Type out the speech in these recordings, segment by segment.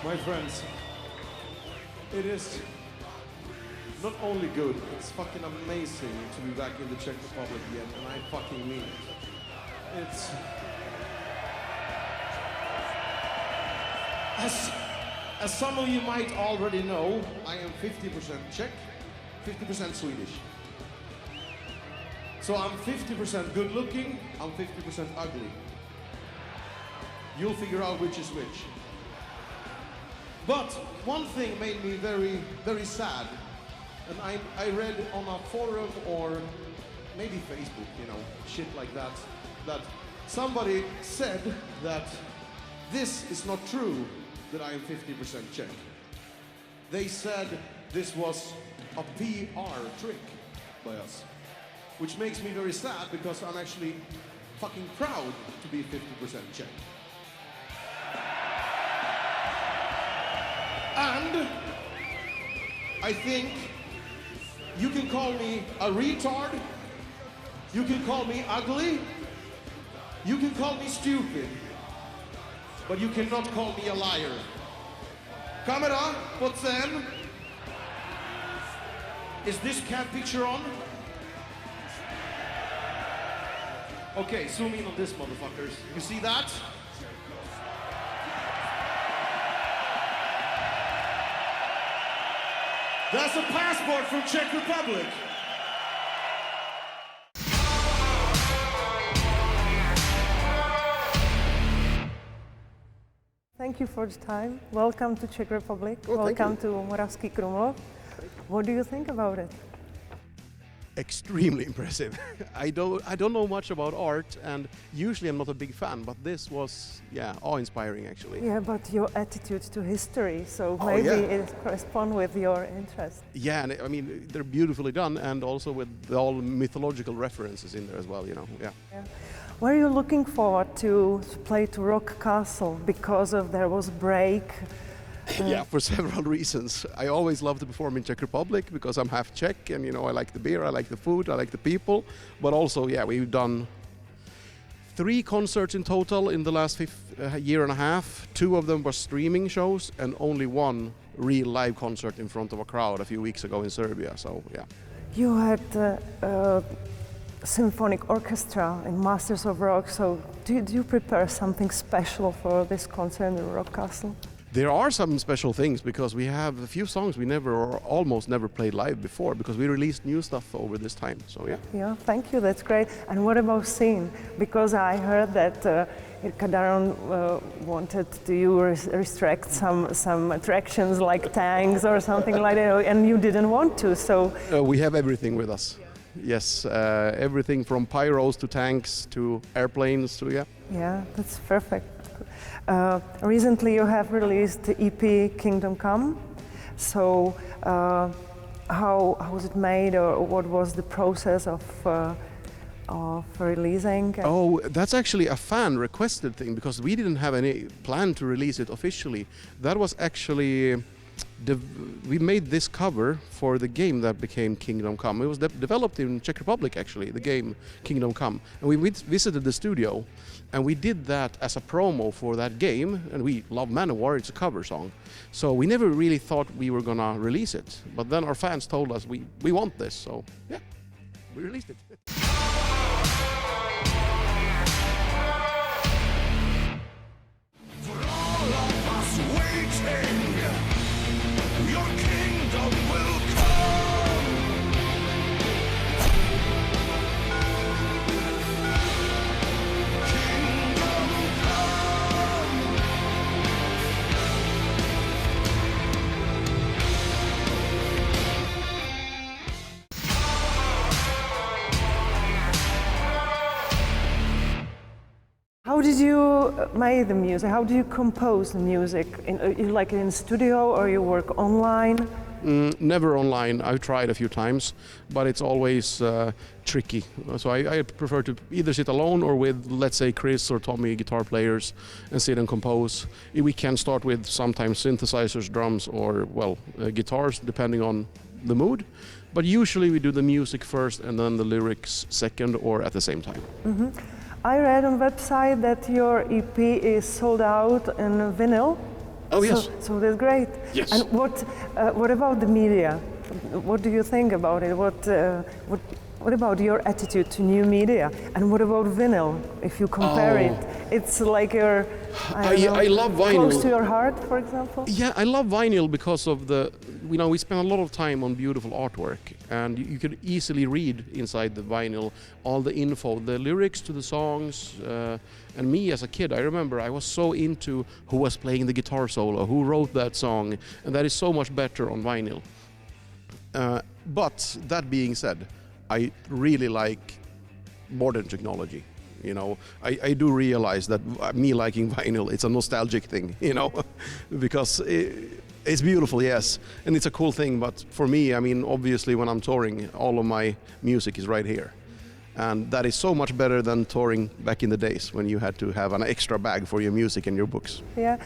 My friends, it is not only good, it's fucking amazing to be back in the Czech Republic again, and I fucking mean it. It's... As some of you might already know, I am 50% Czech, 50% Swedish. So I'm 50% good looking, I'm 50% ugly. You'll figure out which is which. But one thing made me very, very sad. And I read on a forum or maybe Facebook, you know, shit like that, that somebody said that this is not true, that I am 50% Czech. They said this was a PR trick by us, which makes me very sad because I'm actually fucking proud to be 50% Czech. And I think you can call me a retard, you can call me ugly, you can call me stupid, but you cannot call me a liar. Camera, what's in? Is this cat picture on? Okay, zoom in on this, motherfuckers. You see that? That's a passport from Czech Republic. Thank you for the time. Welcome to Czech Republic. Oh, welcome to Moravský Krumlov. What do you think about it? Extremely impressive. I don't know much about art, and usually I'm not a big fan, but this was, yeah, awe-inspiring actually. Yeah, but your attitude to history, so maybe it corresponds with your interest. Yeah, and I mean they're beautifully done, and also with all mythological references in there as well, you know. Yeah. Were you looking forward to play to Rock Castle because of there was a break? Yeah, for several reasons. I always love to perform in Czech Republic because I'm half Czech, and you know I like the beer, I like the food, I like the people. But also, yeah, we've done 3 concerts in total in the last year and a half. 2 of them were streaming shows, and only 1 real live concert in front of a crowd a few weeks ago in Serbia. So yeah. You had symphonic orchestra and Masters of Rock. So did you prepare something special for this concert in the Rock Castle? There are some special things because we have a few songs we never or almost never played live before because we released new stuff over this time. So yeah. Yeah, thank you. That's great. And what about scene? Because I heard that Irka Daron wanted to restrict some attractions like tanks or something like that, and you didn't want to. So we have everything with us. Yes, everything from pyros to tanks to airplanes to yeah. Yeah, that's perfect. Recently you have released the EP Kingdom Come. So how was it made, or what was the process of releasing? Oh, that's actually a fan requested thing because we didn't have any plan to release it officially. That was actually we made this cover for the game that became Kingdom Come. It was developed in Czech Republic actually, the game Kingdom Come. And we visited the studio and we did that as a promo for that game, and we love Manowar, it's a cover song. So we never really thought we were gonna release it. But then our fans told us we want this, so yeah, we released it. For all of us waiting, your kingdom will come. Kingdom come. How did you make the music? How do you compose the music? Like in studio, or you work online? Never online. I've tried a few times, but it's always tricky. So I prefer to either sit alone or with, let's say, Chris or Tommy, guitar players, and sit and compose. We can start with sometimes synthesizers, drums, or, well, guitars, depending on the mood. But usually we do the music first and then the lyrics second or at the same time. Mm-hmm. I read on website that your EP is sold out in vinyl. Oh, yes. So that's great. Yes. And what about the media? What do you think about it? What about your attitude to new media? And what about vinyl? If you compare it, it's like your, I love vinyl. Close to your heart, for example? Yeah, I love vinyl because of we spend a lot of time on beautiful artwork, and you could easily read inside the vinyl all the info, the lyrics to the songs. And me as a kid, I remember I was so into who was playing the guitar solo, who wrote that song, and that is so much better on vinyl. But that being said, I really like modern technology. You know, I do realize that me liking vinyl, it's a nostalgic thing, you know, because it's beautiful, yes, and it's a cool thing. But for me, I mean, obviously when I'm touring, all of my music is right here. And that is so much better than touring back in the days when you had to have an extra bag for your music and your books. Yeah.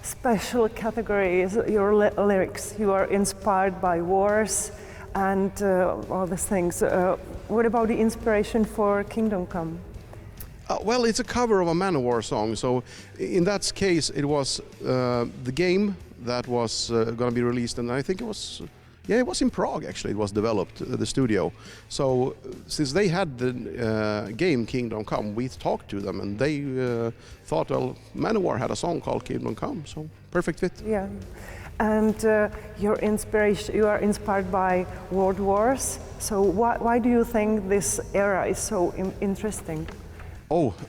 Special category is your lyrics. You are inspired by wars and all these things. What about the inspiration for Kingdom Come? Well, it's a cover of a Manowar song. So in that case, it was the game that was going to be released, and I think it was in Prague actually. It was developed, the studio. So since they had the game Kingdom Come, we talked to them, and they thought, well, Manowar had a song called Kingdom Come, so perfect fit. Yeah. And your inspiration, you are inspired by world wars. So why do you think this era is so interesting?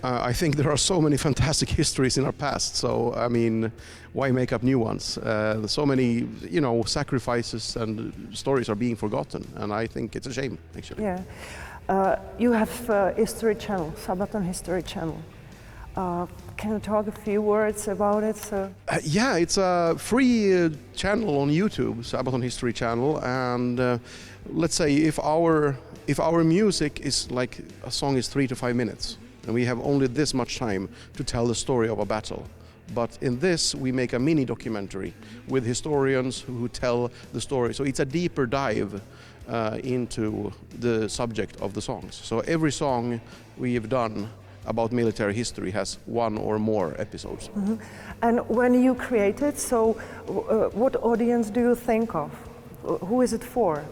I think there are so many fantastic histories in our past. So I mean, why make up new ones? So many, sacrifices and stories are being forgotten, and I think it's a shame, actually. Yeah. You have a history channel, Sabaton History channel. Can you talk a few words about it? Yeah, it's a free channel on YouTube, Sabaton History channel, and let's say if our music is like a song is 3 to 5 minutes, and we have only this much time to tell the story of a battle. But in this, we make a mini documentary with historians who tell the story. So it's a deeper dive into the subject of the songs. So every song we have done about military history has one or more episodes. Mm-hmm. And when you create it, so what audience do you think of? Who is it for?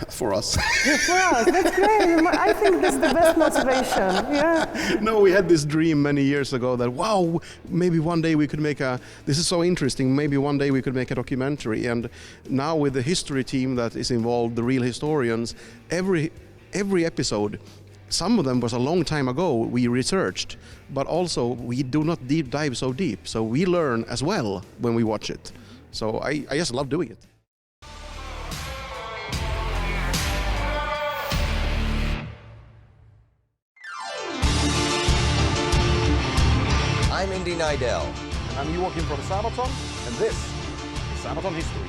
For us. For us, that's great. I think that's the best motivation, yeah. No, we had this dream many years ago that, wow, maybe one day we could make this is so interesting, maybe one day we could make a documentary. And now with the history team that is involved, the real historians, every episode, some of them was a long time ago we researched, but also we do not deep dive so deep. So we learn as well when we watch it. So I just love doing it. I'm Indy Nidell. And I'm JOAKIM from Sabaton, and this is Sabaton History.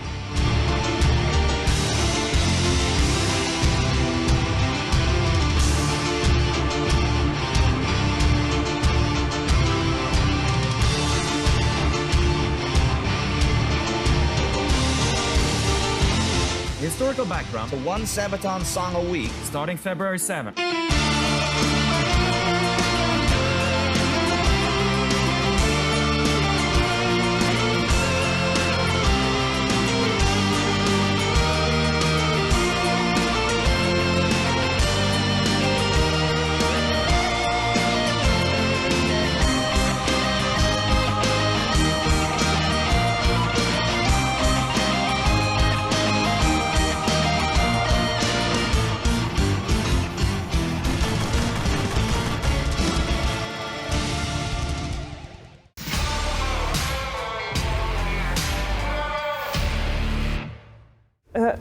Historical background For one Sabaton song a week. starting February 7th.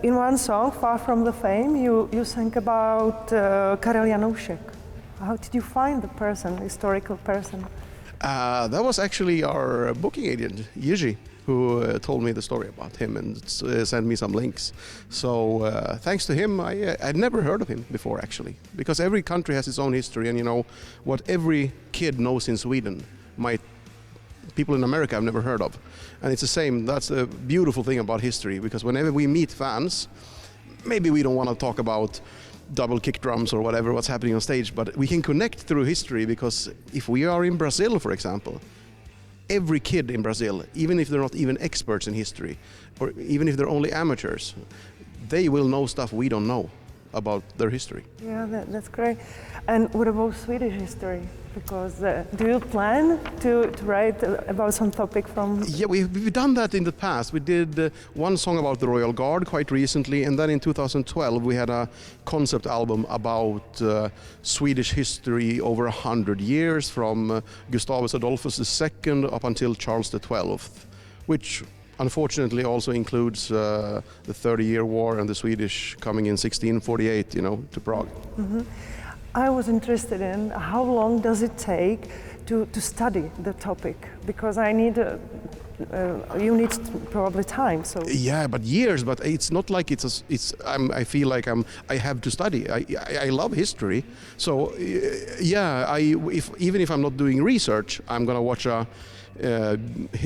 In one song, Far From the Fame, you sang about Karel Janoušek. How did you find the person, historical person? That was actually our booking agent, Jiří, who told me the story about him and sent me some links. So thanks to him, I'd never heard of him before, actually, because every country has its own history, and what every kid knows in Sweden people in America have never heard of. And it's the same, that's the beautiful thing about history, because whenever we meet fans, maybe we don't want to talk about double kick drums or whatever, what's happening on stage, but we can connect through history, because if we are in Brazil, for example, every kid in Brazil, even if they're not even experts in history, or even if they're only amateurs, they will know stuff we don't know about their history. Yeah, that's great. And what about Swedish history? Because do you plan to write about some topic from... Yeah, we've done that in the past. We did one song about the Royal Guard quite recently, and then in 2012 we had a concept album about Swedish history over 100 years, from Gustavus Adolphus II up until Charles XII, which unfortunately also includes the 30-year war and the Swedish coming in 1648, to Prague. Mm-hmm. I was interested in how long does it take to study the topic, because I need you need probably time. So yeah, but years. But it's not like I feel like I have to study. I love history, so yeah. Even if I'm not doing research, I'm gonna watch a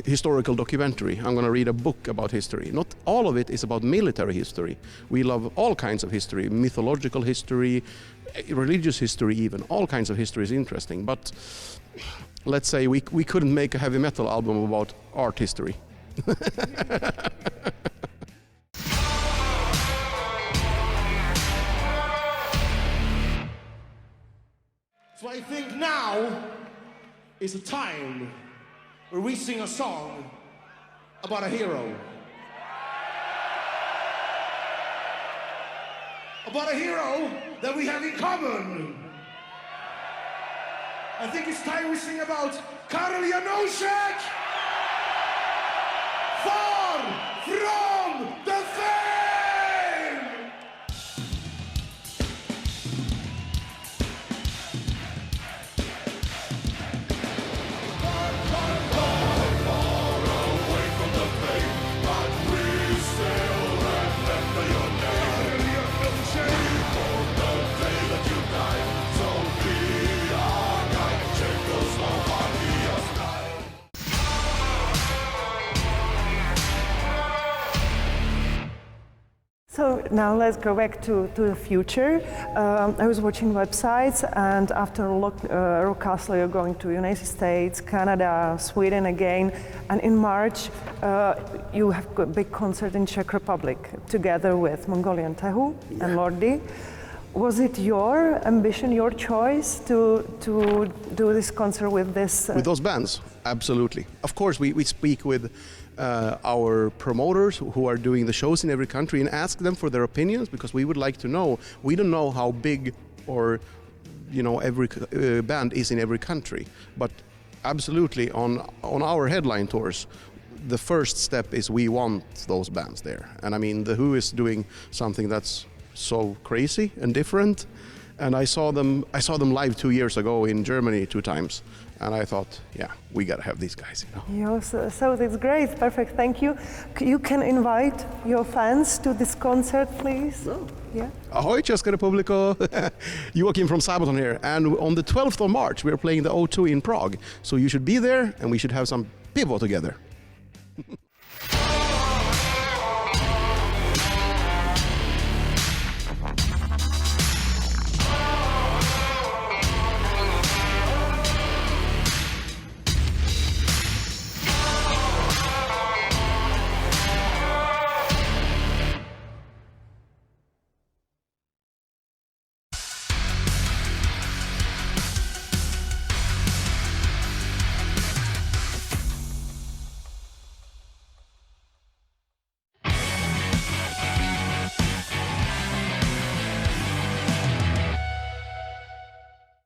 historical documentary. I'm going to read a book about history. Not all of it is about military history. We love all kinds of history, mythological history, religious history even. All kinds of history is interesting. But let's say we couldn't make a heavy metal album about art history. So I think now is a time where we sing a song about a hero. About a hero that we have in common. I think it's time we sing about Karel Janošek. Far from the fame! So now let's go back to the future. I was watching websites, and after Rock Castle you're going to United States, Canada, Sweden again, and in March you have a big concert in Czech Republic together with Mongolian Tehu and Lordi. Was it your ambition, your choice to do this concert with this? With those bands, absolutely. Of course, we speak with our promoters who are doing the shows in every country and ask them for their opinions, because we would like to know. We don't know how big or every band is in every country, but absolutely on our headline tours, the first step is we want those bands there. And I mean, The Who is doing something that's so crazy and different, and I saw them live 2 years ago in Germany 2 times, and I thought, yeah, we gotta have these guys, Yes, so that's great, perfect, thank you. You can invite your fans to this concert, please. Oh. Yeah. Ahoy, Česká republiko! JOAKIM from Sabaton here, and on the 12th of March we are playing the O2 in Prague, so you should be there and we should have some pivo together.